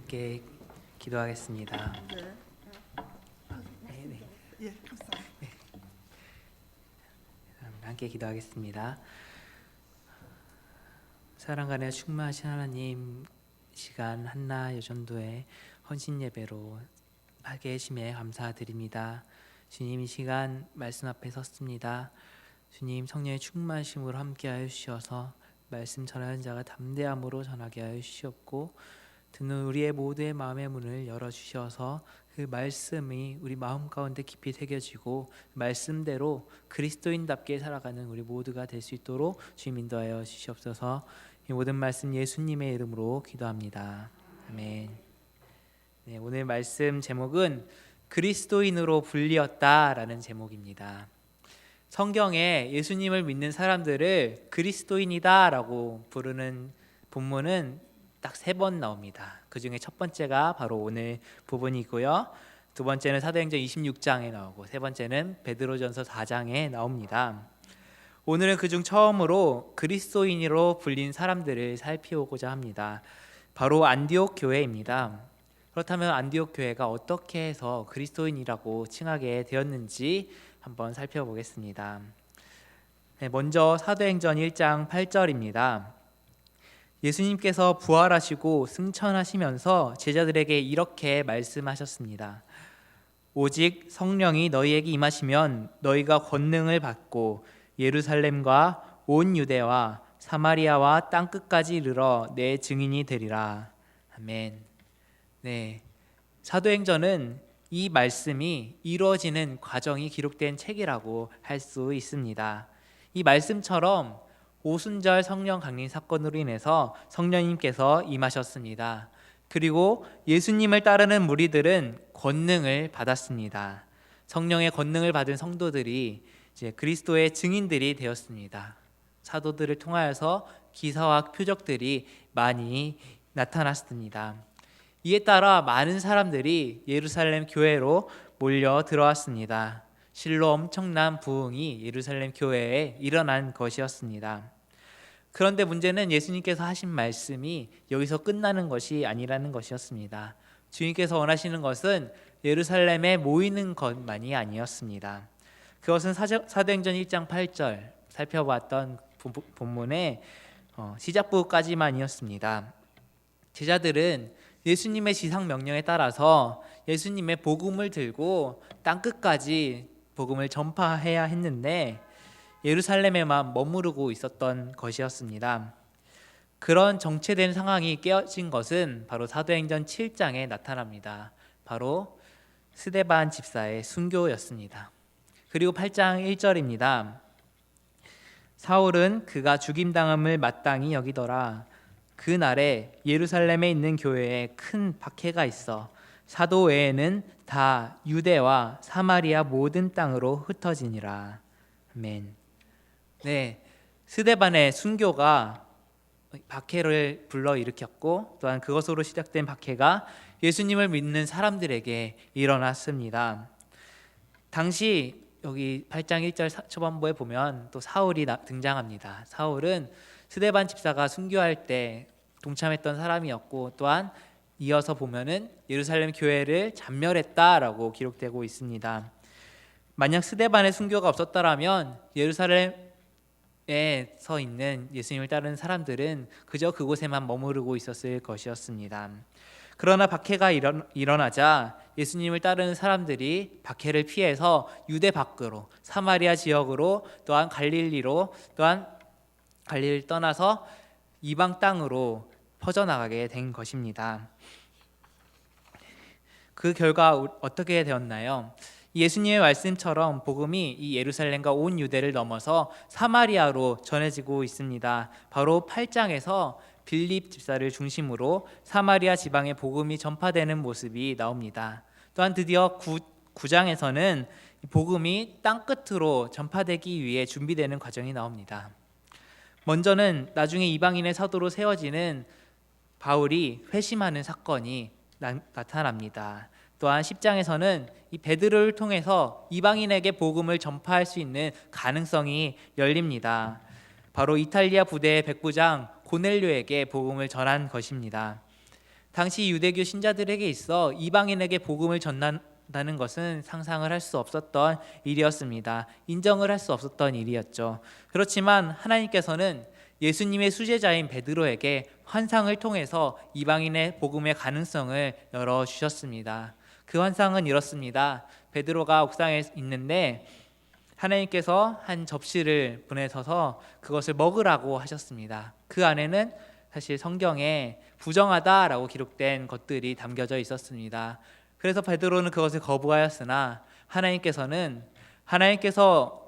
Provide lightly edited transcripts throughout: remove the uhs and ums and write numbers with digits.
함께 기도하겠습니다. 네. 예, 감사합니다. 함께 기도하겠습니다. 사랑간에 충만하신 하나님, 시간 한나 여전도의 헌신 예배로 하게 해주심에 감사드립니다. 주님, 이 시간 말씀 앞에 섰습니다. 주님, 성령의 충만하심으로 함께하여 주셔서 말씀 전하는 자가 담대함으로 전하게 하여 주시옵고, 듣는 우리의 모두의 마음의 문을 열어주셔서 그 말씀이 우리 마음 가운데 깊이 새겨지고 말씀대로 그리스도인답게 살아가는 우리 모두가 될 수 있도록 주님 인도하여 주시옵소서. 이 모든 말씀 예수님의 이름으로 기도합니다. 아멘. 네, 오늘 말씀 제목은 그리스도인으로 불리었다라는 제목입니다. 성경에 예수님을 믿는 사람들을 그리스도인이다라고 부르는 본문은 딱 3번 나옵니다. 그 중에 첫 번째가 바로 오늘 부분이고요. 두 번째는 사도행전 26장에 나오고, 세 번째는 베드로전서 4장에 나옵니다. 오늘은 그중 처음으로 그리스도인으로 불린 사람들을 살피고자 합니다. 바로 안디옥 교회입니다. 그렇다면 안디옥 교회가 어떻게 해서 그리스도인이라고 칭하게 되었는지 한번 살펴보겠습니다. 네, 먼저 사도행전 1장 8절입니다. 예수님께서 부활하시고 승천하시면서 제자들에게 이렇게 말씀하셨습니다. 오직 성령이 너희에게 임하시면 너희가 권능을 받고 예루살렘과 온 유대와 사마리아와 땅끝까지 이르러 내 증인이 되리라. 아멘. 네, 사도행전은 이 말씀이 이루어지는 과정이 기록된 책이라고 할 수 있습니다. 이 말씀처럼 오순절 성령 강림 사건으로 인해서 성령님께서 임하셨습니다. 그리고 예수님을 따르는 무리들은 권능을 받았습니다. 성령의 권능을 받은 성도들이 이제 그리스도의 증인들이 되었습니다. 사도들을 통하여서 기사와 표적들이 많이 나타났습니다. 이에 따라 많은 사람들이 예루살렘 교회로 몰려 들어왔습니다. 실로 엄청난 부흥이 예루살렘 교회에 일어난 것이었습니다. 그런데 문제는 예수님께서 하신 말씀이 여기서 끝나는 것이 아니라는 것이었습니다. 주님께서 원하시는 것은 예루살렘에 모이는 것만이 아니었습니다. 그것은 사도행전 1장 8절 살펴봤던 본문의 시작부까지만이었습니다. 제자들은 예수님의 지상 명령에 따라서 예수님의 복음을 들고 땅끝까지 복음을 전파해야 했는데 예루살렘에만 머무르고 있었던 것이었습니다. 그런 정체된 상황이 깨어진 것은 바로 사도행전 7장에 나타납니다. 바로 스데반 집사의 순교였습니다. 그리고 8장 1절입니다. 사울은 그가 죽임당함을 마땅히 여기더라. 그날에 예루살렘에 있는 교회에 큰 박해가 있어 사도 외에는 다 유대와 사마리아 모든 땅으로 흩어지니라. 아멘. 네, 스데반의 순교가 박해를 불러일으켰고, 또한 그것으로 시작된 박해가 예수님을 믿는 사람들에게 일어났습니다. 당시 여기 8장 1절 초반부에 보면 또 사울이 등장합니다. 사울은 스데반 집사가 순교할 때 동참했던 사람이었고, 또한 이어서 보면은 예루살렘 교회를 잔멸했다라고 기록되고 있습니다. 만약 스데반의 순교가 없었더라면 예루살렘에 서 있는 예수님을 따르는 사람들은 그저 그곳에만 머무르고 있었을 것이었습니다. 그러나 박해가 일어나자 예수님을 따르는 사람들이 박해를 피해서 유대 밖으로, 사마리아 지역으로, 또한 갈릴리로, 또한 갈릴리를 떠나서 이방 땅으로 퍼져나가게 된 것입니다. 그 결과 어떻게 되었나요? 예수님의 말씀처럼 복음이 이 예루살렘과 온 유대를 넘어서 사마리아로 전해지고 있습니다. 바로 8장에서 빌립 집사를 중심으로 사마리아 지방의 복음이 전파되는 모습이 나옵니다. 또한 드디어 9장에서는 복음이 땅끝으로 전파되기 위해 준비되는 과정이 나옵니다. 먼저는 나중에 이방인의 사도로 세워지는 바울이 회심하는 사건이 나타납니다. 또한 10장에서는 이 베드로를 통해서 이방인에게 복음을 전파할 수 있는 가능성이 열립니다. 바로 이탈리아 부대의 백부장 고넬료에게 복음을 전한 것입니다. 당시 유대교 신자들에게 있어 이방인에게 복음을 전한다는 것은 상상을 할 수 없었던 일이었습니다. 인정을 할 수 없었던 일이었죠. 그렇지만 하나님께서는 예수님의 수제자인 베드로에게 환상을 통해서 이방인의 복음의 가능성을 열어주셨습니다. 그 환상은 이렇습니다. 베드로가 옥상에 있는데 하나님께서 한 접시를 보내셔서 그것을 먹으라고 하셨습니다. 그 안에는 사실 성경에 부정하다라고 기록된 것들이 담겨져 있었습니다. 그래서 베드로는 그것을 거부하였으나 하나님께서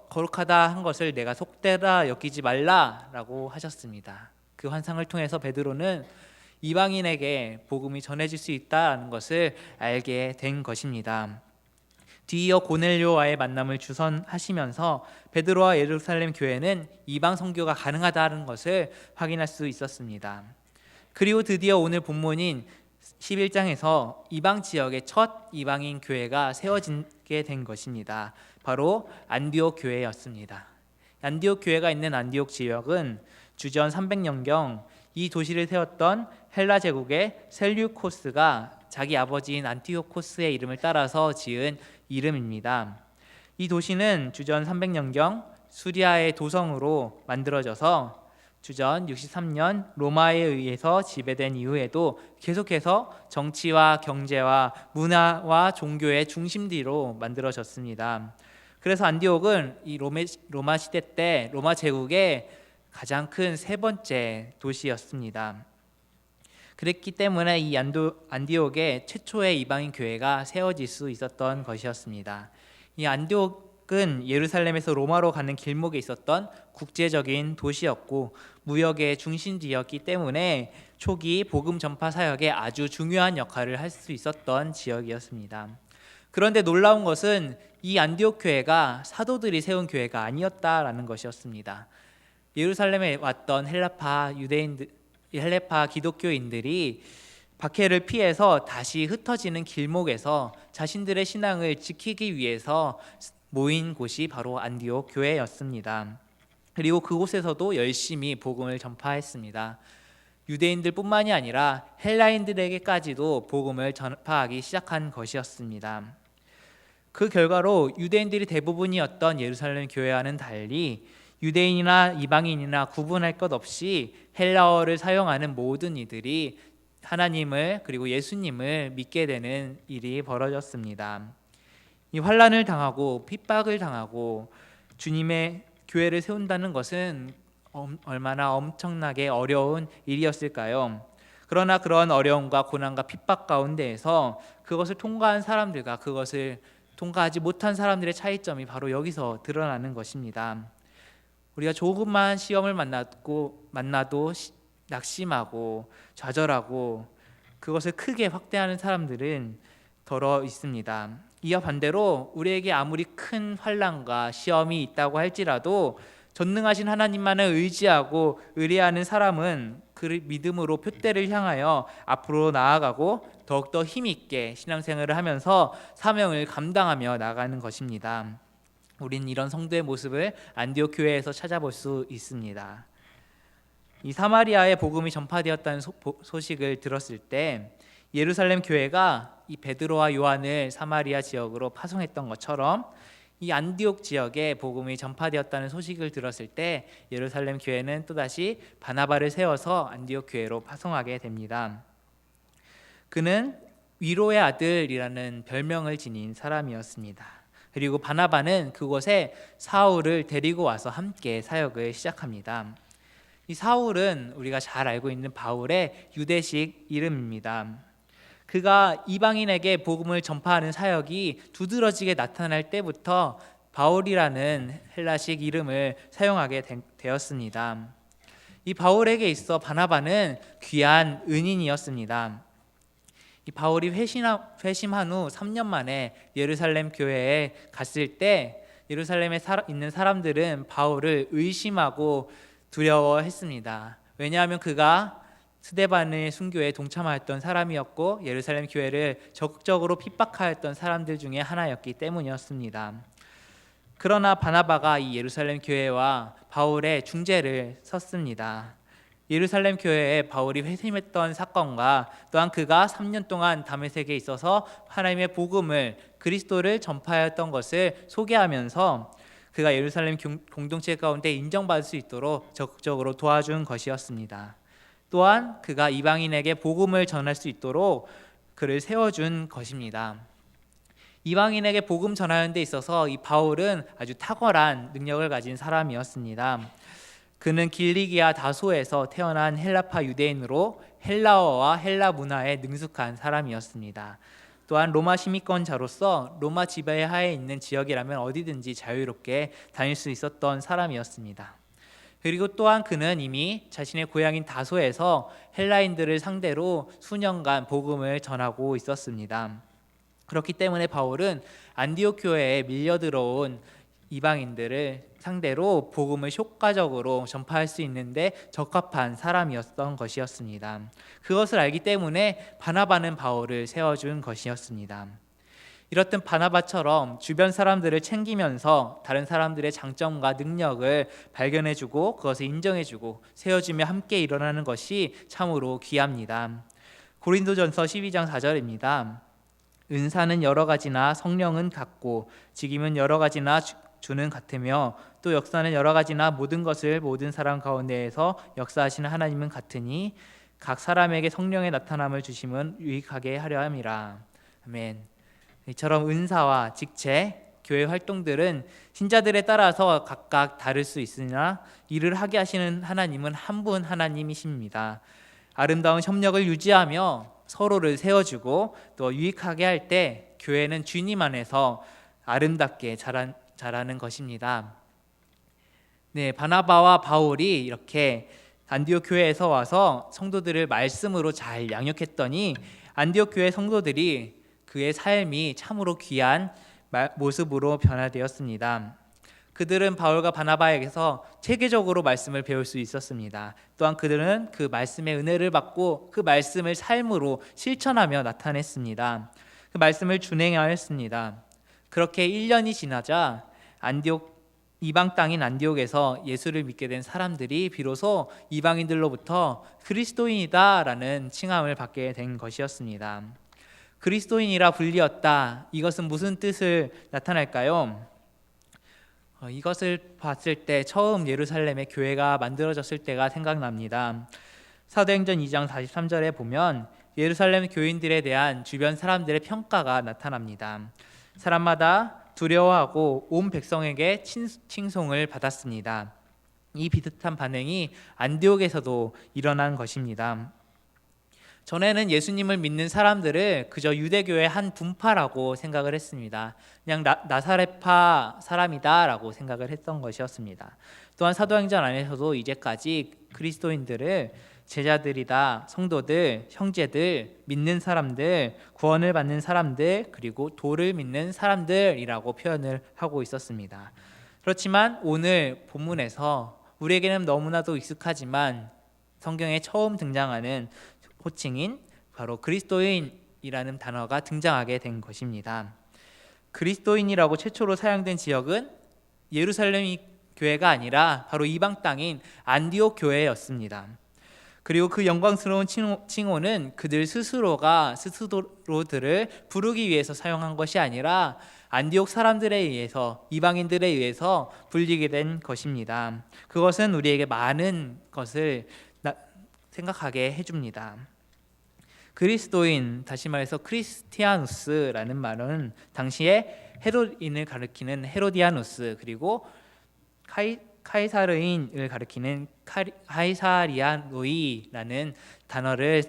거룩하다 한 것을 내가 속되다 여기지 말라라고 하셨습니다. 그 환상을 통해서 베드로는 이방인에게 복음이 전해질 수 있다는 것을 알게 된 것입니다. 뒤이어 고넬료와의 만남을 주선하시면서 베드로와 예루살렘 교회는 이방 선교가 가능하다는 것을 확인할 수 있었습니다. 그리고 드디어 오늘 본문인 11장에서 이방 지역의 첫 이방인 교회가 세워지게 된 것입니다. 바로 안디옥 교회였습니다. 안디옥 교회가 있는 안디옥 지역은 주전 300년경 이 도시를 세웠던 헬라 제국의 셀류코스가 자기 아버지인 안티오코스의 이름을 따라서 지은 이름입니다. 이 도시는 주전 300년경 수리아의 도성으로 만들어져서 주전 63년 로마에 의해서 지배된 이후에도 계속해서 정치와 경제와 문화와 종교의 중심지로 만들어졌습니다. 그래서 안디옥은 이 로마 시대 때 로마 제국의 가장 큰 세 번째 도시였습니다. 그랬기 때문에 이 안디옥에 최초의 이방인 교회가 세워질 수 있었던 것이었습니다. 이 안디옥은 예루살렘에서 로마로 가는 길목에 있었던 국제적인 도시였고 무역의 중심지였기 때문에 초기 복음 전파 사역에 아주 중요한 역할을 할 수 있었던 지역이었습니다. 그런데 놀라운 것은 이 안디옥 교회가 사도들이 세운 교회가 아니었다라는 것이었습니다. 예루살렘에 왔던 헬레파 기독교인들이 박해를 피해서 다시 흩어지는 길목에서 자신들의 신앙을 지키기 위해서 모인 곳이 바로 안디옥 교회였습니다. 그리고 그곳에서도 열심히 복음을 전파했습니다. 유대인들뿐만이 아니라 헬라인들에게까지도 복음을 전파하기 시작한 것이었습니다. 그 결과로 유대인들이 대부분이었던 예루살렘 교회와는 달리 유대인이나 이방인이나 구분할 것 없이 헬라어를 사용하는 모든 이들이 하나님을 그리고 예수님을 믿게 되는 일이 벌어졌습니다. 이 환난을 당하고 핍박을 당하고 주님의 교회를 세운다는 것은 얼마나 엄청나게 어려운 일이었을까요? 그러나 그런 어려움과 고난과 핍박 가운데에서 그것을 통과한 사람들과 그것을 통과하지 못한 사람들의 차이점이 바로 여기서 드러나는 것입니다. 우리가 조금만 시험을 만나도 낙심하고 좌절하고 그것을 크게 확대하는 사람들은 더러 있습니다. 이와 반대로 우리에게 아무리 큰 환난과 시험이 있다고 할지라도 전능하신 하나님만을 의지하고 의뢰하는 사람은 그 믿음으로 표대를 향하여 앞으로 나아가고 더욱더 힘있게 신앙생활을 하면서 사명을 감당하며 나가는 것입니다. 우리는 이런 성도의 모습을 안디옥 교회에서 찾아볼 수 있습니다. 이 사마리아에 복음이 전파되었다는 소식을 들었을 때 예루살렘 교회가 이 베드로와 요한을 사마리아 지역으로 파송했던 것처럼 이 안디옥 지역에 복음이 전파되었다는 소식을 들었을 때 예루살렘 교회는 또다시 바나바를 세워서 안디옥 교회로 파송하게 됩니다. 그는 위로의 아들이라는 별명을 지닌 사람이었습니다. 그리고 바나바는 그곳에 사울을 데리고 와서 함께 사역을 시작합니다. 이 사울은 우리가 잘 알고 있는 바울의 유대식 이름입니다. 그가 이방인에게 복음을 전파하는 사역이 두드러지게 나타날 때부터 바울이라는 헬라식 이름을 사용하게 되었습니다. 이 바울에게 있어 바나바는 귀한 은인이었습니다. 이 바울이 회심한 후 3년 만에 예루살렘 교회에 갔을 때 예루살렘에 있는 사람들은 바울을 의심하고 두려워했습니다. 왜냐하면 그가 스데반의 순교에 동참하였던 사람이었고 예루살렘 교회를 적극적으로 핍박하였던 사람들 중에 하나였기 때문이었습니다. 그러나 바나바가 이 예루살렘 교회와 바울의 중재를 섰습니다. 예루살렘 교회에 바울이 회심했던 사건과 또한 그가 3년 동안 다메섹에 있어서 하나님의 복음을 그리스도를 전파하였던 것을 소개하면서 그가 예루살렘 공동체 가운데 인정받을 수 있도록 적극적으로 도와준 것이었습니다. 또한 그가 이방인에게 복음을 전할 수 있도록 그를 세워준 것입니다. 이방인에게 복음 전하는 데 있어서 이 바울은 아주 탁월한 능력을 가진 사람이었습니다. 그는 길리기아 다소에서 태어난 헬라파 유대인으로 헬라어와 헬라 문화에 능숙한 사람이었습니다. 또한 로마 시민권자로서 로마 지배하에 있는 지역이라면 어디든지 자유롭게 다닐 수 있었던 사람이었습니다. 그리고 또한 그는 이미 자신의 고향인 다소에서 헬라인들을 상대로 수년간 복음을 전하고 있었습니다. 그렇기 때문에 바울은 안디옥 교회에 밀려들어온 이방인들을 상대로 복음을 효과적으로 전파할 수 있는데 적합한 사람이었던 것이었습니다. 그것을 알기 때문에 바나바는 바울을 세워준 것이었습니다. 이렇듯 바나바처럼 주변 사람들을 챙기면서 다른 사람들의 장점과 능력을 발견해주고 그것을 인정해주고 세워주며 함께 일어나는 것이 참으로 귀합니다. 고린도전서 12장 4절입니다. 은사는 여러 가지나 성령은 같고 직임은 여러 가지나 주는 같으며 또 역사는 여러 가지나 모든 것을 모든 사람 가운데에서 역사하시는 하나님은 같으니 각 사람에게 성령의 나타남을 주심은 유익하게 하려 함이라. 아멘. 이처럼 은사와 직책, 교회 활동들은 신자들에 따라서 각각 다를 수 있으나 일을 하게 하시는 하나님은 한 분 하나님이십니다. 아름다운 협력을 유지하며 서로를 세워주고 또 유익하게 할 때 교회는 주님 안에서 아름답게 자라는 것입니다. 네, 바나바와 바울이 이렇게 안디옥 교회에서 와서 성도들을 말씀으로 잘 양육했더니 안디옥 교회 성도들이 그의 삶이 참으로 귀한 모습으로 변화되었습니다. 그들은 바울과 바나바에게서 체계적으로 말씀을 배울 수 있었습니다. 또한 그들은 그 말씀의 은혜를 받고 그 말씀을 삶으로 실천하며 나타냈습니다. 그 말씀을 준행하였습니다. 그렇게 1년이 지나자 이방 땅인 안디옥에서 예수를 믿게 된 사람들이 비로소 이방인들로부터 그리스도인이다라는 칭함을 받게 된 것이었습니다. 그리스도인이라 불리었다. 이것은 무슨 뜻을 나타낼까요? 이것을 봤을 때 처음 예루살렘의 교회가 만들어졌을 때가 생각납니다. 사도행전 2장 43절에 보면 예루살렘 교인들에 대한 주변 사람들의 평가가 나타납니다. 사람마다 두려워하고 온 백성에게 칭송을 받았습니다. 이 비슷한 반응이 안디옥에서도 일어난 것입니다. 전에는 예수님을 믿는 사람들을 그저 유대교의 한 분파라고 생각을 했습니다. 그냥 나사렛파 사람이다라고 생각을 했던 것이었습니다. 또한 사도행전 안에서도 이제까지 그리스도인들을 제자들이다, 성도들, 형제들, 믿는 사람들, 구원을 받는 사람들, 그리고 도를 믿는 사람들이라고 표현을 하고 있었습니다. 그렇지만 오늘 본문에서 우리에게는 너무나도 익숙하지만 성경에 처음 등장하는 호칭인 바로 그리스도인이라는 단어가 등장하게 된 것입니다. 그리스도인이라고 최초로 사용된 지역은 예루살렘 교회가 아니라 바로 이방 땅인 안디옥 교회였습니다. 그리고 그 영광스러운 칭호는 그들 스스로들을 부르기 위해서 사용한 것이 아니라 안디옥 사람들에 의해서, 이방인들에 의해서 불리게 된 것입니다. 그것은 우리에게 많은 것을 생각하게 해줍니다. 그리스도인, 다시 말해서 크리스티아누스라는 말은 당시에 헤롯인을 가리키는 헤로디아누스, 그리고 카이사르인을 가리키는 카이사리아노이라는 단어를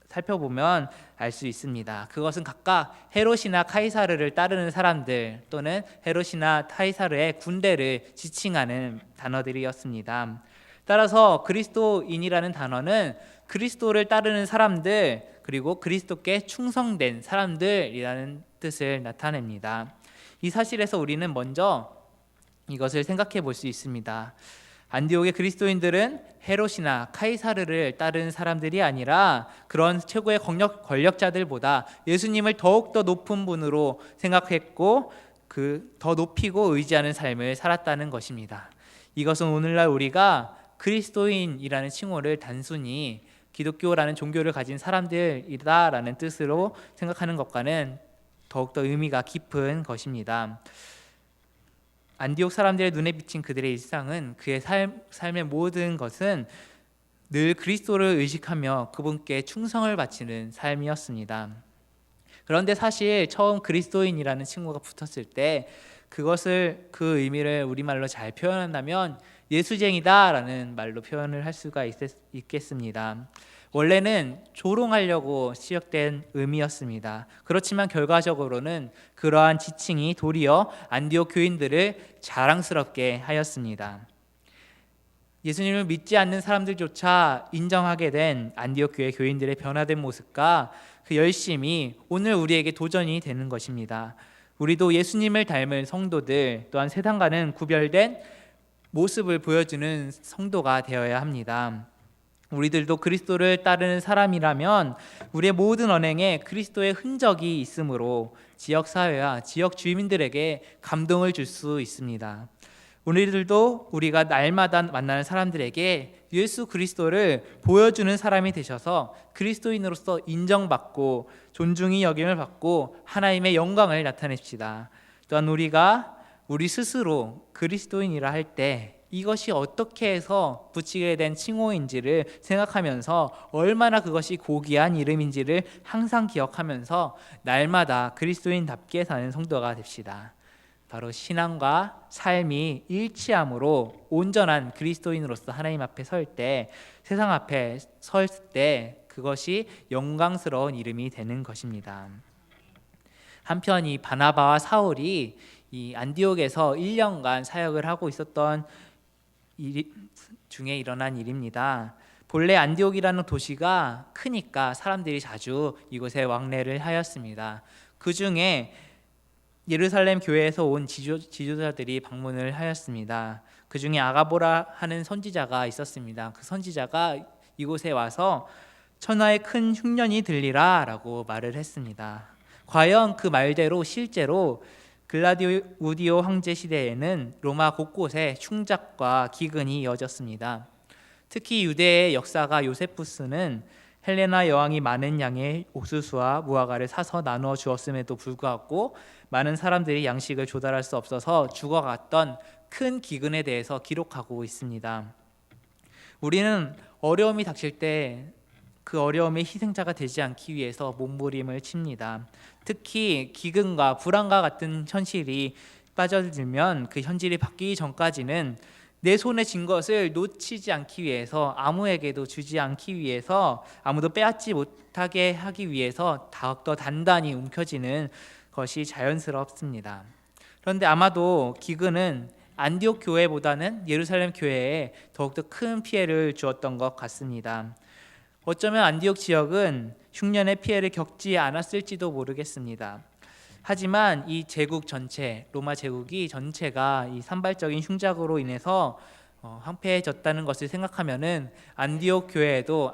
살펴보면 알 수 있습니다. 그것은 각각 헤롯이나 카이사르를 따르는 사람들 또는 헤롯이나 카이사르의 군대를 지칭하는 단어들이었습니다. 따라서 그리스도인이라는 단어는 그리스도를 따르는 사람들, 그리고 그리스도께 충성된 사람들이라는 뜻을 나타냅니다. 이 사실에서 우리는 먼저 이것을 생각해 볼 수 있습니다. 안디옥의 그리스도인들은 헤롯이나 카이사르를 따르는 사람들이 아니라 그런 최고의 권력자들보다 예수님을 더욱더 높은 분으로 생각했고 더 높이고 의지하는 삶을 살았다는 것입니다. 이것은 오늘날 우리가 그리스도인이라는 칭호를 단순히 기독교라는 종교를 가진 사람들이다라는 뜻으로 생각하는 것과는 더욱더 의미가 깊은 것입니다. 안디옥 사람들의 눈에 비친 그들의 일상은 그의 삶의 모든 것은 늘 그리스도를 의식하며 그분께 충성을 바치는 삶이었습니다. 그런데 사실 처음 그리스도인이라는 칭호가 붙었을 때 그 의미를 우리말로 잘 표현한다면 예수쟁이다라는 말로 표현을 할 수가 있겠습니다. 원래는 조롱하려고 시작된 의미였습니다. 그렇지만 결과적으로는 그러한 지칭이 도리어 안디옥 교인들을 자랑스럽게 하였습니다. 예수님을 믿지 않는 사람들조차 인정하게 된 안디옥 교회 교인들의 변화된 모습과 그 열심이 오늘 우리에게 도전이 되는 것입니다. 우리도 예수님을 닮은 성도들, 또한 세상과는 구별된 모습을 보여주는 성도가 되어야 합니다. 우리들도 그리스도를 따르는 사람이라면 우리의 모든 언행에 그리스도의 흔적이 있으므로 지역사회와 지역 주민들에게 감동을 줄 수 있습니다. 우리들도 우리가 날마다 만나는 사람들에게 예수 그리스도를 보여주는 사람이 되셔서 그리스도인으로서 인정받고 존중이 여김을 받고 하나님의 영광을 나타냅시다. 또한 우리가 우리 스스로 그리스도인이라 할 때 이것이 어떻게 해서 붙이게 된 칭호인지를 생각하면서 얼마나 그것이 고귀한 이름인지를 항상 기억하면서 날마다 그리스도인답게 사는 성도가 됩시다. 바로 신앙과 삶이 일치함으로 온전한 그리스도인으로서 하나님 앞에 설 때, 세상 앞에 설 때 그것이 영광스러운 이름이 되는 것입니다. 한편 이 바나바와 사울이 이 안디옥에서 1년간 사역을 하고 있었던 일 중에 일어난 일입니다. 본래 안디옥이라는 도시가 크니까 사람들이 자주 이곳에 왕래를 하였습니다. 그 중에 예루살렘 교회에서 온 지도자들이 방문을 하였습니다. 그 중에 아가보라 하는 선지자가 있었습니다. 그 선지자가 이곳에 와서 천하의 큰 흉년이 들리라 라고 말을 했습니다. 과연 그 말대로 실제로 글라디우디오 황제 시대에는 로마 곳곳에 흉작과 기근이 이어졌습니다. 특히 유대의 역사가 요세푸스는 헬레나 여왕이 많은 양의 옥수수와 무화과를 사서 나누어 주었음에도 불구하고 많은 사람들이 양식을 조달할 수 없어서 죽어갔던 큰 기근에 대해서 기록하고 있습니다. 우리는 어려움이 닥칠 때 그 어려움의 희생자가 되지 않기 위해서 몸부림을 칩니다. 특히 기근과 불안과 같은 현실이 빠져들면 그 현실이 바뀌기 전까지는 내 손에 쥔 것을 놓치지 않기 위해서, 아무에게도 주지 않기 위해서, 아무도 빼앗지 못하게 하기 위해서 더욱더 단단히 움켜쥐는 것이 자연스럽습니다. 그런데 아마도 기근은 안디옥 교회보다는 예루살렘 교회에 더욱더 큰 피해를 주었던 것 같습니다. 어쩌면 안디옥 지역은 흉년의 피해를 겪지 않았을지도 모르겠습니다. 하지만 이 제국 전체, 로마 제국이 전체가 이 산발적인 흉작으로 인해서 황폐해졌다는 것을 생각하면은 안디옥에도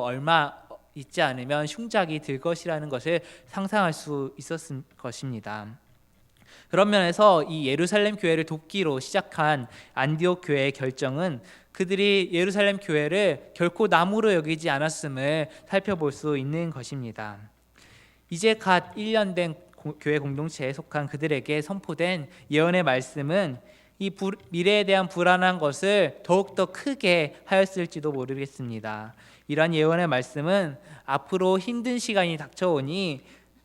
얼마 있지 않으면 흉작이 들 것이라는 것을 상상할 수 있었을 것입니다. 그런 면에서 이 예루살렘 교회를 돕기로 시작한 안디옥 교회의 결정은 그들이 예루살렘 교회를 결코 남으로 여기지 않았음을 살펴볼 수 있는 것입니다. 이제 갓 1년 된 교회 공동체에 속한 그들에게 선포된 예언의 말씀은 이 미래에 대한 불안한 것을 더욱더 크게 하였을지도 모르겠습니다. 이러한 예언의 말씀은 앞으로 힘든 시간이 닥쳐오니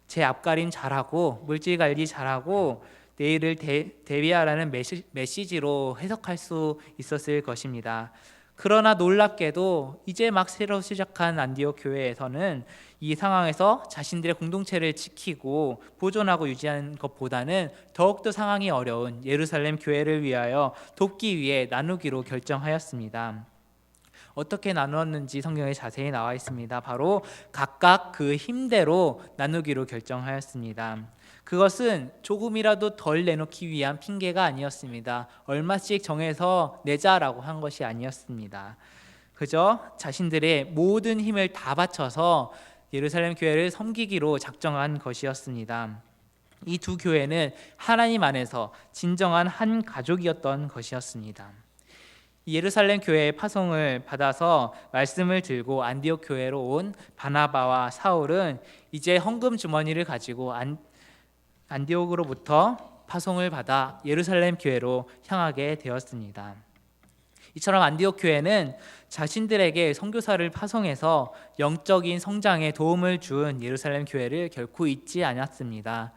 제 앞가림 잘하고 물질 관리 잘하고 내일을 대비하라는 메시지로 해석할 수 있었을 것입니다. 그러나 놀랍게도 이제 막 새로 시작한 안디옥 교회에서는 이 상황에서 자신들의 공동체를 지키고 보존하고 유지하는 것보다는 더욱더 상황이 어려운 예루살렘 교회를 위하여 돕기 위해 나누기로 결정하였습니다. 어떻게 나누었는지 성경에 자세히 나와 있습니다. 바로 각각 그 힘대로 나누기로 결정하였습니다. 그것은 조금이라도 덜 내놓기 위한 핑계가 아니었습니다. 얼마씩 정해서 내자라고 한 것이 아니었습니다. 그저 자신들의 모든 힘을 다 바쳐서 예루살렘 교회를 섬기기로 작정한 것이었습니다. 이 두 교회는 하나님 안에서 진정한 한 가족이었던 것이었습니다. 이 예루살렘 교회의 파송을 받아서 말씀을 들고 안디옥 교회로 온 바나바와 사울은 이제 헌금 주머니를 가지고 안디옥으로부터 파송을 받아 예루살렘 교회로 향하게 되었습니다. 이처럼 안디옥 교회는 자신들에게 선교사를 파송해서 영적인 성장에 도움을 준 예루살렘 교회를 결코 잊지 않았습니다.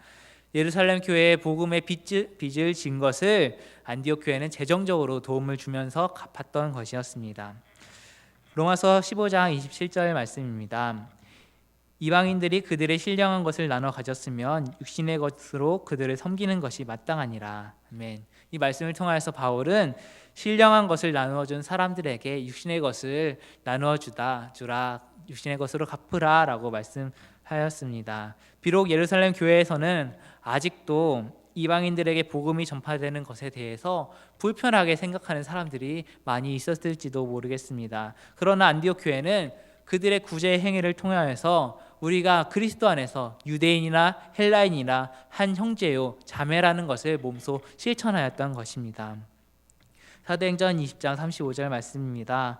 예루살렘 교회의 복음의 빚을 진 것을 안디옥 교회는 재정적으로 도움을 주면서 갚았던 것이었습니다. 로마서 15장 27절 말씀입니다. 이방인들이 그들의 신령한 것을 나눠 가졌으면 육신의 것으로 그들을 섬기는 것이 마땅하니라. 아멘. 이 말씀을 통하여서 바울은 신령한 것을 나누어 준 사람들에게 육신의 것을 나누어 주라, 육신의 것으로 갚으라라고 말씀하였습니다. 비록 예루살렘 교회에서는 아직도 이방인들에게 복음이 전파되는 것에 대해서 불편하게 생각하는 사람들이 많이 있었을지도 모르겠습니다. 그러나 안디옥 교회는 그들의 구제 행위를 통하여서 우리가 그리스도 안에서 유대인이나 헬라인이나 한 형제요 자매라는 것을 몸소 실천하였던 것입니다. 사도행전 20장 35절 말씀입니다.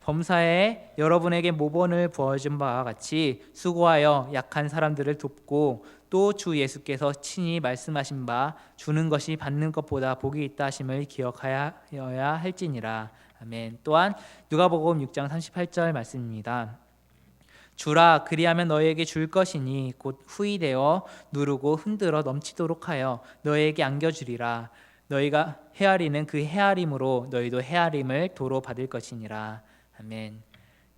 범사에 여러분에게 모본을 부어준 바와 같이 수고하여 약한 사람들을 돕고 또 주 예수께서 친히 말씀하신 바 주는 것이 받는 것보다 복이 있다 하심을 기억하여야 할지니라. 아멘. 또한 누가복음 6장 38절 말씀입니다. 주라 그리하면 너희에게 줄 것이니 곧 후히 되어 누르고 흔들어 넘치도록 하여 너희에게 안겨주리라. 너희가 헤아리는 그 헤아림으로 너희도 헤아림을 도로 받을 것이니라. 아멘.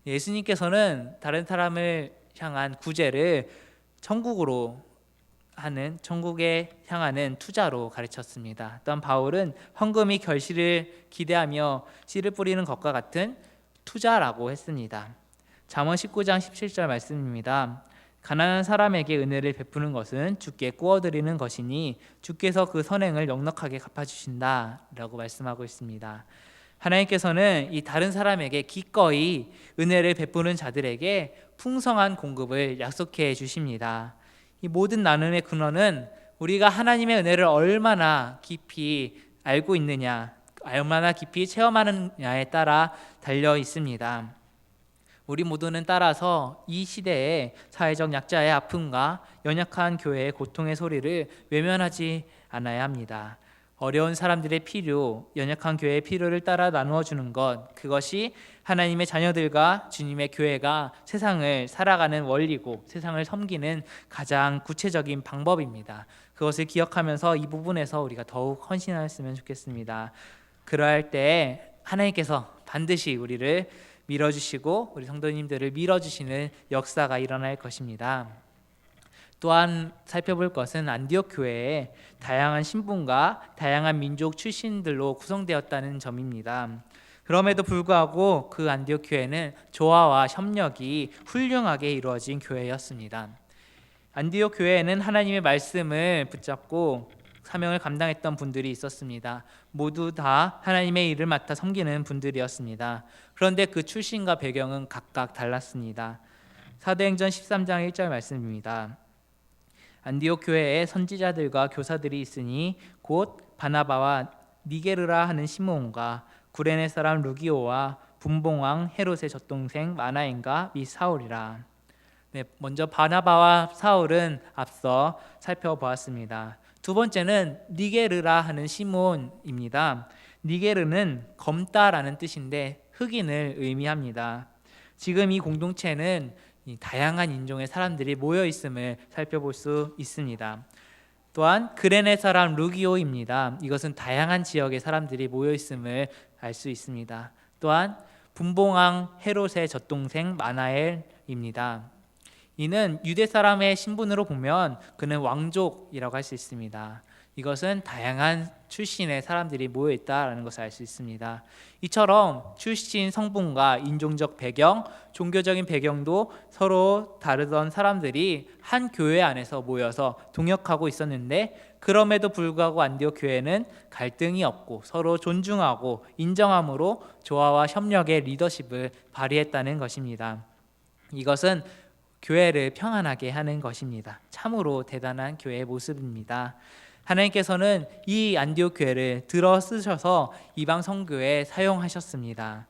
예수님께서는 다른 사람을 향한 구제를 천국에 향하는 투자로 가르쳤습니다. 또한 바울은 헌금이 결실을 기대하며 씨를 뿌리는 것과 같은 투자라고 했습니다. 잠언 19장 17절 말씀입니다. 가난한 사람에게 은혜를 베푸는 것은 주께 구워드리는 것이니 주께서 그 선행을 넉넉하게 갚아주신다 라고 말씀하고 있습니다. 하나님께서는 이 다른 사람에게 기꺼이 은혜를 베푸는 자들에게 풍성한 공급을 약속해 주십니다. 이 모든 나눔의 근원은 우리가 하나님의 은혜를 얼마나 깊이 알고 있느냐, 얼마나 깊이 체험하느냐에 따라 달려 있습니다. 우리 모두는 따라서 이 시대의 사회적 약자의 아픔과 연약한 교회의 고통의 소리를 외면하지 않아야 합니다. 어려운 사람들의 필요, 연약한 교회의 필요를 따라 나누어 주는 것, 그것이 하나님의 자녀들과 주님의 교회가 세상을 살아가는 원리고 세상을 섬기는 가장 구체적인 방법입니다. 그것을 기억하면서 이 부분에서 우리가 더욱 헌신하였으면 좋겠습니다. 그러할 때 하나님께서 반드시 우리를 밀어주시고 우리 성도님들을 밀어주시는 역사가 일어날 것입니다. 또한 살펴볼 것은 안디옥 교회의 다양한 신분과 다양한 민족 출신들로 구성되었다는 점입니다. 그럼에도 불구하고 그 안디옥 교회는 조화와 협력이 훌륭하게 이루어진 교회였습니다. 안디옥 교회에는 하나님의 말씀을 붙잡고 사명을 감당했던 분들이 있었습니다. 모두 다 하나님의 일을 맡아 섬기는 분들이었습니다. 그런데 그 출신과 배경은 각각 달랐습니다. 사도행전 13장 1절 말씀입니다. 안디옥 교회에 선지자들과 교사들이 있으니 곧 바나바와 니게르라 하는 시므온과 구레네 사람 루기오와 분봉왕 헤롯의 젖동생 마나엔과 및 사울이라. 먼저 바나바와 사울은 앞서 살펴보았습니다. 두 번째는 니게르라 하는 시므온입니다. 니게르는 검다라는 뜻인데 흑인을 의미합니다. 지금 이 공동체는 다양한 인종의 사람들이 모여 있음을 살펴볼 수 있습니다. 또한 그레네 사람 루기오입니다. 이것은 다양한 지역의 사람들이 모여 있음을 알 수 있습니다. 또한 분봉왕 헤롯의 젖동생 마나엘입니다. 이는 유대 사람의 신분으로 보면 그는 왕족이라고 할 수 있습니다. 이것은 다양한 출신의 사람들이 모여 있다라는 것을 알 수 있습니다. 이처럼 출신 성분과 인종적 배경, 종교적인 배경도 서로 다르던 사람들이 한 교회 안에서 모여서 동역하고 있었는데 그럼에도 불구하고 안디옥 교회는 갈등이 없고 서로 존중하고 인정함으로 조화와 협력의 리더십을 발휘했다는 것입니다. 이것은 교회를 평안하게 하는 것입니다. 참으로 대단한 교회의 모습입니다. 하나님께서는 이 안디옥 교회를 들어 쓰셔서 이방 선교에 사용하셨습니다.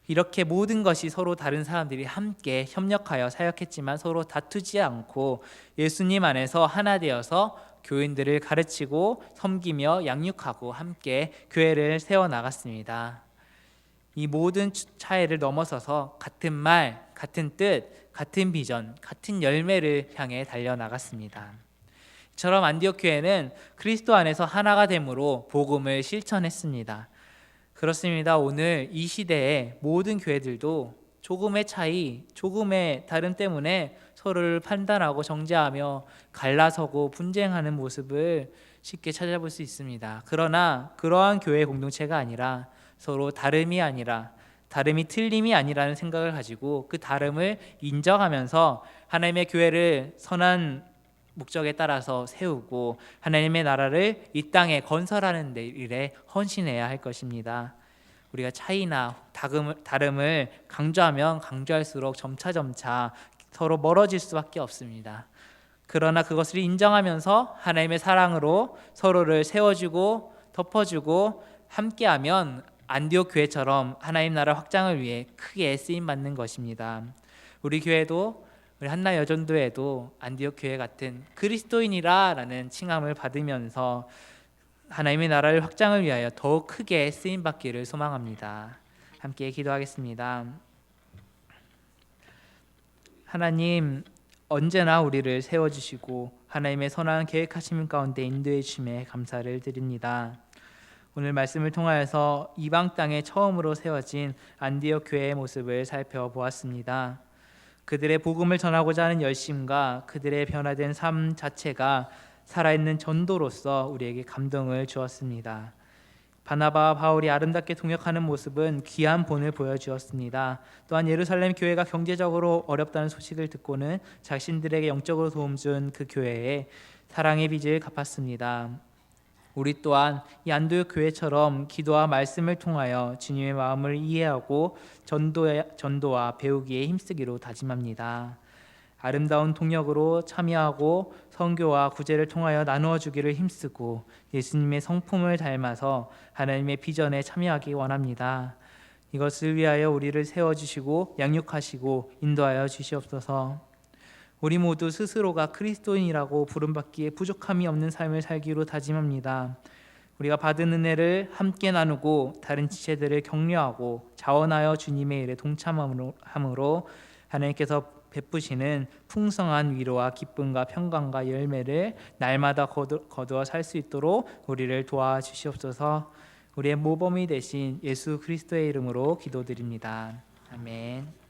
이렇게 모든 것이 서로 다른 사람들이 함께 협력하여 사역했지만 서로 다투지 않고 예수님 안에서 하나 되어서 교인들을 가르치고 섬기며 양육하고 함께 교회를 세워나갔습니다. 이 모든 차이를 넘어서서 같은 말, 같은 뜻, 같은 비전, 같은 열매를 향해 달려나갔습니다. 이처럼 안디옥 교회는 그리스도 안에서 하나가 됨으로 복음을 실천했습니다. 그렇습니다. 오늘 이 시대의 모든 교회들도 조금의 차이, 조금의 다름 때문에 서로를 판단하고 정죄하며 갈라서고 분쟁하는 모습을 쉽게 찾아볼 수 있습니다. 그러나 그러한 교회 공동체가 아니라 서로 다름이 틀림이 아니라는 생각을 가지고 그 다름을 인정하면서 하나님의 교회를 선한 목적에 따라서 세우고 하나님의 나라를 이 땅에 건설하는 일에 헌신해야 할 것입니다. 우리가 차이나 다름을 강조하면 강조할수록 점차 서로 멀어질 수밖에 없습니다. 그러나 그것을 인정하면서 하나님의 사랑으로 서로를 세워주고 덮어주고 함께하면 안디옥 교회처럼 하나님 나라 확장을 위해 크게 쓰임받는 것입니다. 우리 교회도 우리 한나 여전도에도 안디옥 교회 같은 그리스도인이라라는 칭함을 받으면서 하나님의 나라를 확장을 위하여 더욱 크게 쓰임받기를 소망합니다. 함께 기도하겠습니다. 하나님, 언제나 우리를 세워주시고 하나님의 선한 계획하심 가운데 인도해 주심에 감사를 드립니다. 오늘 말씀을 통하여서 이방 땅에 처음으로 세워진 안디옥 교회의 모습을 살펴보았습니다. 그들의 복음을 전하고자 하는 열심과 그들의 변화된 삶 자체가 살아있는 전도로서 우리에게 감동을 주었습니다. 바나바와 바울이 아름답게 동역하는 모습은 귀한 본을 보여주었습니다. 또한 예루살렘 교회가 경제적으로 어렵다는 소식을 듣고는 자신들에게 영적으로 도움 준 그 교회에 사랑의 빚을 갚았습니다. 우리 또한 이 안디옥 교회처럼 기도와 말씀을 통하여 주님의 마음을 이해하고 전도와 배우기에 힘쓰기로 다짐합니다. 아름다운 동역으로 참여하고 선교와 구제를 통하여 나누어 주기를 힘쓰고 예수님의 성품을 닮아서 하나님의 비전에 참여하기 원합니다. 이것을 위하여 우리를 세워주시고 양육하시고 인도하여 주시옵소서. 우리 모두 스스로가 그리스도인이라고 부름받기에 부족함이 없는 삶을 살기로 다짐합니다. 우리가 받은 은혜를 함께 나누고 다른 지체들을 격려하고 자원하여 주님의 일에 동참함으로 하나님께서 베푸시는 풍성한 위로와 기쁨과 평강과 열매를 날마다 거두어 살 수 있도록 우리를 도와주시옵소서. 우리의 모범이 되신 예수 그리스도의 이름으로 기도드립니다. 아멘.